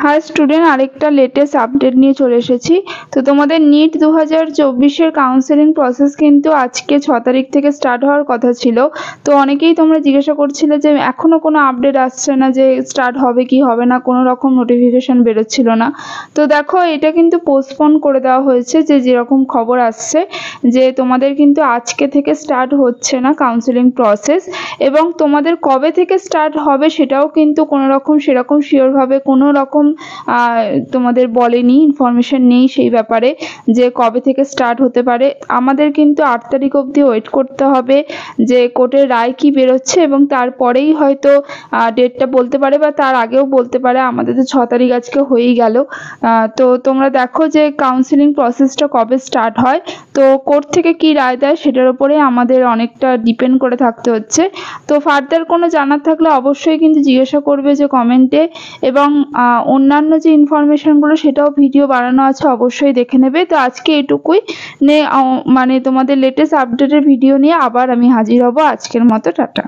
High student, আরেকটা latest update নিয়ে চলে এসেছি। তো তোমাদের নিট 2024-এর কাউন্সেলিং প্রসেস কিন্তু আজকে 6 তারিখ থেকে স্টার্ট হওয়ার কথা ছিল। তো অনেকেই তোমরা জিজ্ঞাসা করছিলে যে এখনও কোনো আপডেট আসছে না, যে স্টার্ট হবে কি হবে না, কোনো রকম নোটিফিকেশন বেরোচ্ছিল না। তো দেখো, এটা কিন্তু পোস্টপোন করে দেওয়া হয়েছে, যে যেরকম খবর আসছে যে তোমাদের কিন্তু আজকে থেকে স্টার্ট হচ্ছে না কাউন্সেলিং প্রসেস, এবং তোমাদের কবে থেকে স্টার্ট হবে সেটাও কিন্তু কোনো রকম সেরকম শিওরভাবে কোনো রকম তোমাদের বলেনি, ইনফরমেশন নেই সেই ব্যাপারে যে কবে থেকে স্টার্ট হতে পারে। আমাদের কিন্তু 8 তারিখ অবধি ওয়েট করতে হবে যে কোর্টের রায় কি বেরোচ্ছে, এবং তারপরেই হয়তো ডেটটা বলতে পারে বা তার আগেও বলতে পারে। আমাদের তো 6 তারিখ আজকে হয়েই গেল। তো তোমরা দেখো যে কাউন্সেলিং প্রসেসটা কবে স্টার্ট হয়, তো কোর্ট থেকে কি রায় দেয় সেটার উপরে আমাদের অনেকটা ডিপেন্ড করে থাকতে হচ্ছে। তো ফার্দার কোনো জানার থাকলে অবশ্যই কিন্তু জিজ্ঞাসা করবে যে কমেন্টে, এবং অন্যান্য যে ইনফরমেশনগুলো সেটাও ভিডিও বানানো আছে, অবশ্যই দেখে নেবে। তো আজকে এটুকুই, মানে তোমাদের লেটেস্ট আপডেটের ভিডিও নিয়ে আবার আমি হাজির হব। আজকের মতো টাটা।